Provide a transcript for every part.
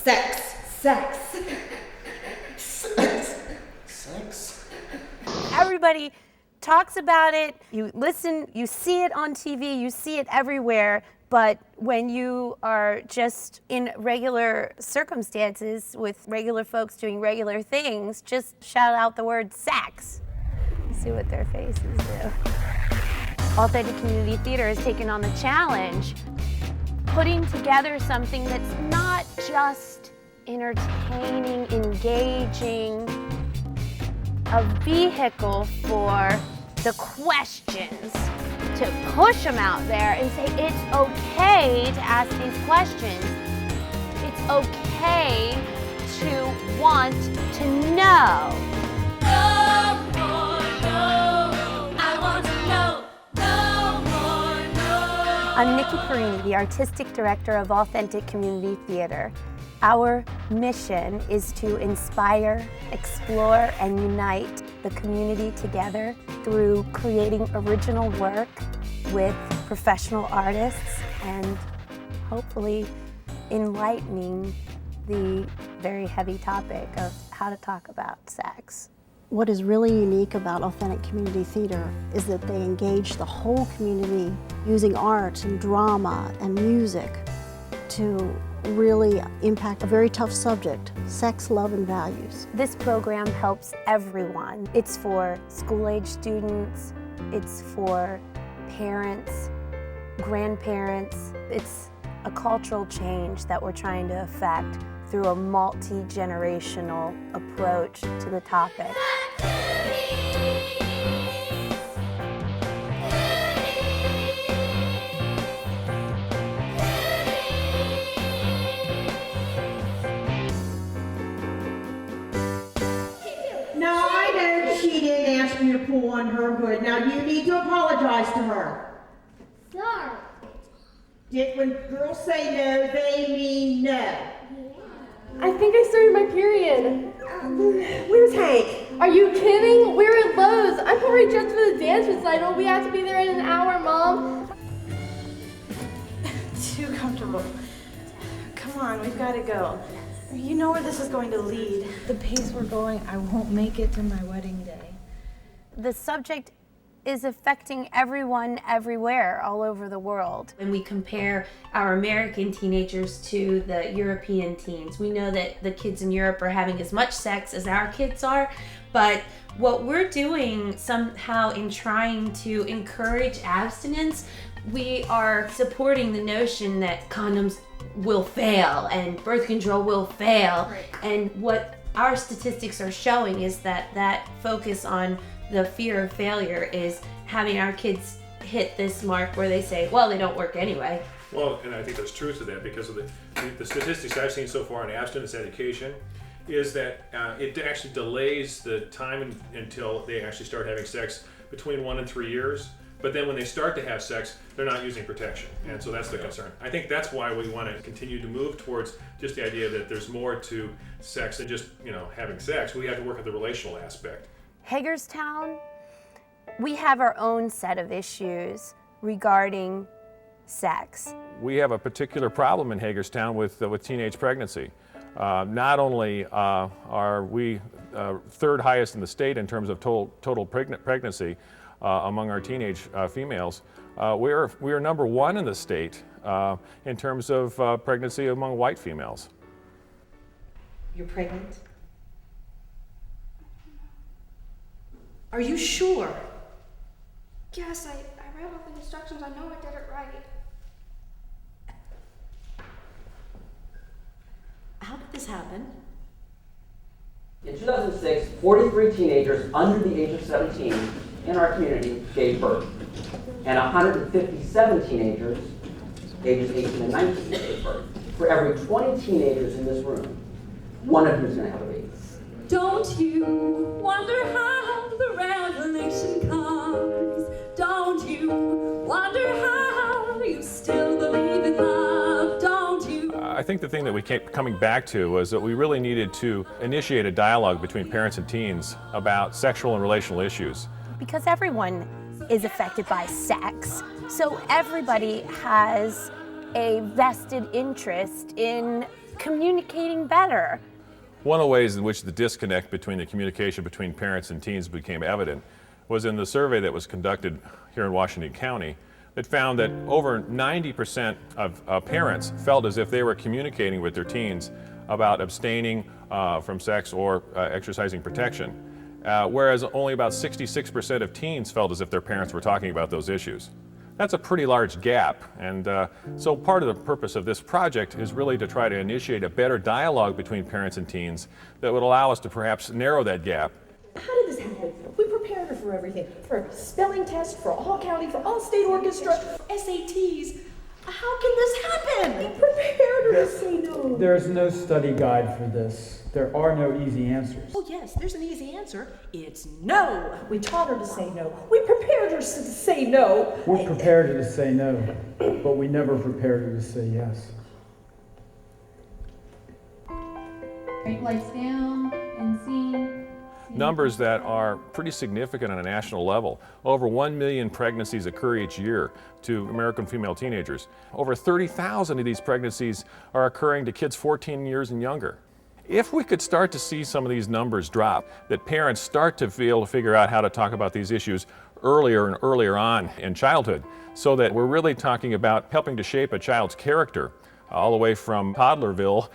Sex. Sex. Sex. Sex. Everybody talks about it, you listen, you see it on TV, you see it everywhere, but when you are just in regular circumstances with regular folks doing regular things, just shout out the word sex. See what their faces do. Authentic Community Theater has taken on the challenge, putting together something that's not just entertaining, engaging, a vehicle for the questions, to push them out there and say it's okay to ask these questions. It's okay to want to know. No more, no. I want to know. No more, no. I'm Nikki Perini, the Artistic Director of Authentic Community Theater. Our mission is to inspire, explore, and unite the community together through creating original work with professional artists and hopefully enlightening the very heavy topic of how to talk about sex. What is really unique about Authentic Community Theater is that they engage the whole community using art and drama and music to really impact a very tough subject, sex, love, and values. This program helps everyone. It's for school-age students, it's for parents, grandparents. It's a cultural change that we're trying to affect through a multi-generational approach to the topic. Now, I know she didn't ask you to pull on her hood. Now, you need to apologize to her. Sorry. When girls say no, they mean no. I think I started my period. Where's Hank? Are you kidding? We're at Lowe's. I'm already dressed for the dance recital. We have to be there in an hour, Mom. Too comfortable. Come on, we've got to go. You know where this is going to lead. The pace we're going, I won't make it to my wedding day. The subject is affecting everyone everywhere all over the world. When we compare our American teenagers to the European teens, we know that the kids in Europe are having as much sex as our kids are, but what we're doing somehow in trying to encourage abstinence, we are supporting the notion that condoms will fail and birth control will fail. Right. And what our statistics are showing is that that focus on the fear of failure is having our kids hit this mark where they say, well, they don't work anyway. Well, and I think there's truth to that because of the statistics I've seen so far on abstinence education is that it actually delays the time until they actually start having sex between 1 and 3 years. But then when they start to have sex, they're not using protection. And so that's the concern. I think that's why we want to continue to move towards just the idea that there's more to sex than just, having sex. We have to work at the relational aspect. Hagerstown, we have our own set of issues regarding sex. We have a particular problem in Hagerstown with teenage pregnancy. Not only are we third highest in the state in terms of total pregnancy among our teenage females, we are number one in the state in terms of pregnancy among white females. You're pregnant? Are you sure? Yes, I read all the instructions. I know I did it right. How did this happen? In 2006, 43 teenagers under the age of 17 in our community gave birth, and 157 teenagers ages 18 and 19 gave birth. For every 20 teenagers in this room, one of them is going to have a baby. Don't you wonder how the revelation comes? Don't you wonder how you still believe in love? Don't you? I think the thing that we kept coming back to was that we really needed to initiate a dialogue between parents and teens about sexual and relational issues. Because everyone is affected by sex, so everybody has a vested interest in communicating better. One of the ways in which the disconnect between the communication between parents and teens became evident was in the survey that was conducted here in Washington County that found that over 90% of parents felt as if they were communicating with their teens about abstaining from sex or exercising protection, whereas only about 66% of teens felt as if their parents were talking about those issues. That's a pretty large gap, and so part of the purpose of this project is really to try to initiate a better dialogue between parents and teens that would allow us to perhaps narrow that gap. How did this happen? We prepared her for everything, for a spelling test, for all county, for all state orchestra, for SATs. How can this happen? We prepared her to say no. There's no study guide for this. There are no easy answers. Oh yes, there's an easy answer. It's no. We taught her to say no. We prepared her to say no. We prepared her to say no, but we never prepared her to say yes. Great lights down and scene. Numbers that are pretty significant on a national level. Over 1 million pregnancies occur each year to American female teenagers. Over 30,000 of these pregnancies are occurring to kids 14 years and younger. If we could start to see some of these numbers drop, that parents start to figure out how to talk about these issues earlier and earlier on in childhood, so that we're really talking about helping to shape a child's character all the way from toddlerville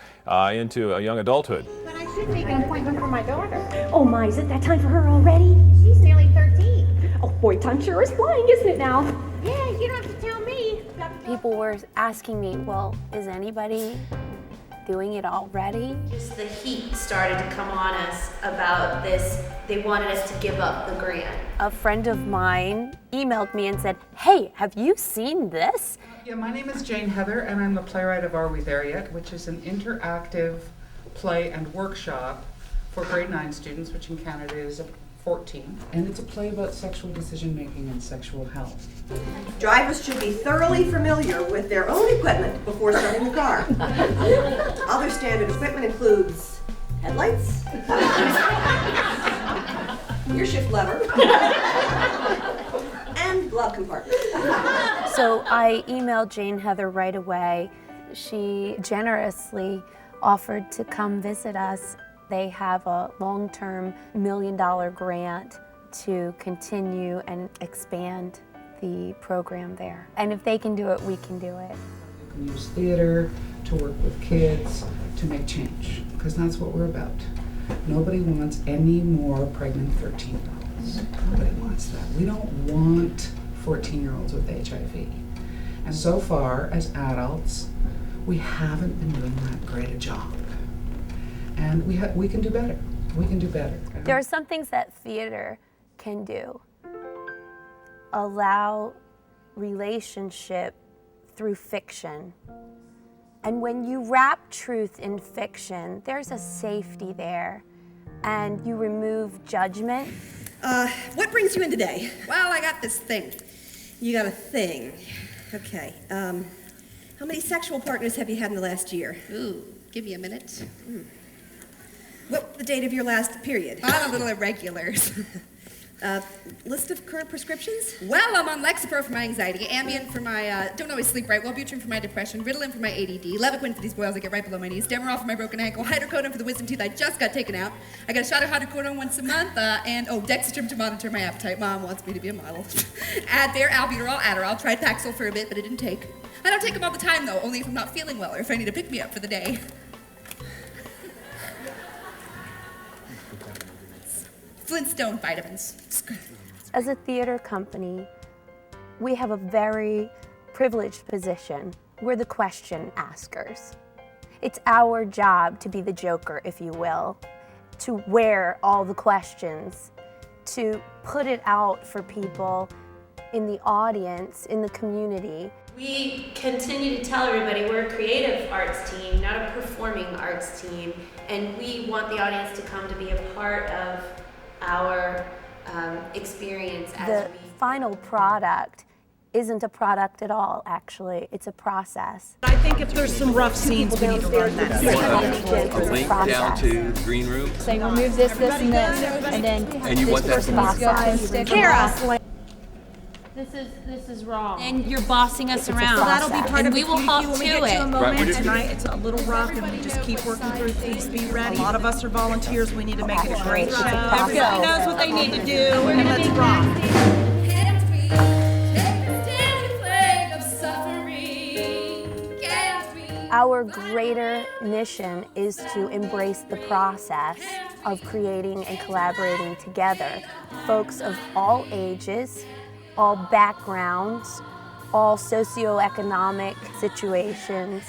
into a young adulthood. But I should make an appointment for my daughter. Oh my, is it that time for her already? She's nearly 13. Oh boy, time sure is flying, isn't it now? Yeah, you don't have to tell me. People were asking me, well, is anybody doing it already? Just the heat started to come on us about this. They wanted us to give up the grant. A friend of mine emailed me and said, hey, have you seen this? Yeah, my name is Jane Heather, and I'm the playwright of Are We There Yet?, which is an interactive play and workshop for grade 9 students, which in Canada is 14. And it's a play about sexual decision-making and sexual health. Drivers should be thoroughly familiar with their own equipment before starting the car. Other standard equipment includes headlights, your shift lever, and glove compartment. So I emailed Jane Heather right away. She generously offered to come visit us. They have a long-term $1 million grant to continue and expand the program there. And if they can do it, we can do it. You can use theater to work with kids to make change, because that's what we're about. Nobody wants any more pregnant 13-year-olds. Nobody wants that. We don't want 14-year-olds with HIV. And so far, as adults, we haven't been doing that great a job. And we can do better. We can do better. There are some things that theater can do. Allow relationship through fiction. And when you wrap truth in fiction, there's a safety there, and you remove judgment. What brings you in today? Well, I got this thing. You got a thing. Okay. How many sexual partners have you had in the last year? Ooh, give me a minute. What the date of your last period? I'm a little irregular. List of current prescriptions? Well, I'm on Lexapro for my anxiety, Ambien for my, don't always sleep right, Wellbutrin for my depression, Ritalin for my ADD, Levaquin for these boils I get right below my knees, Demerol for my broken ankle, hydrocodone for the wisdom tooth I just got taken out. I got a shot of hydrocodone once a month, and Dexatrim to monitor my appetite. Mom wants me to be a model. Advair, Albuterol, Adderall, tried Paxil for a bit, but it didn't take. I don't take them all the time, though, only if I'm not feeling well or if I need to pick me up for the day. Flintstone vitamins. As a theater company, we have a very privileged position. We're the question askers. It's our job to be the joker, if you will, to wear all the questions, to put it out for people in the audience, in the community. We continue to tell everybody we're a creative arts team, not a performing arts team, and we want the audience to come to be a part of our experience as the final product isn't a product at all, actually. It's a process. I think if there's some rough scenes, we need to run that. A link down to the green room. Say remove this, this, and this, and then And you want that process. Kara! This is wrong. And you're bossing us It's a around. process. That'll be and we will halt when to we get it. to a moment Right. tonight, it's a little rough, and we just keep working through. Please be ready. A lot of us are volunteers. We need to make it a great show. Everybody knows what they need to do, and let's rock. Our greater mission is to embrace the process of creating and collaborating together. Folks of all ages, all backgrounds, all socioeconomic situations,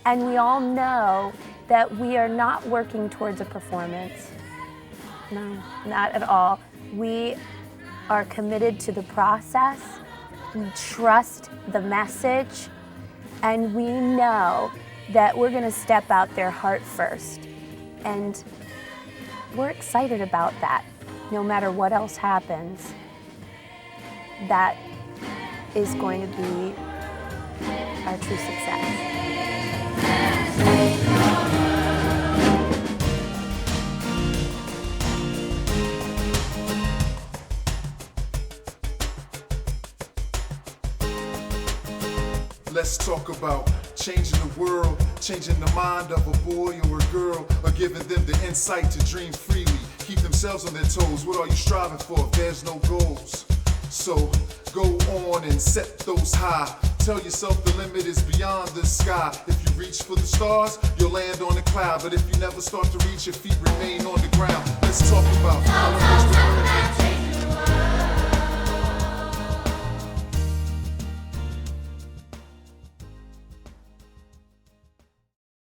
and we all know that we are not working towards a performance. No, not at all. We are committed to the process, we trust the message, and we know that we're gonna step out there heart first. And we're excited about that, no matter what else happens. That is going to be our true success. Let's talk about changing the world, changing the mind of a boy or a girl, or giving them the insight to dream freely, keep themselves on their toes. What are you striving for if there's no goals? So go on and set those high. Tell yourself the limit is beyond the sky. If you reach for the stars, you'll land on the cloud. But if you never start to reach, your feet remain on the ground.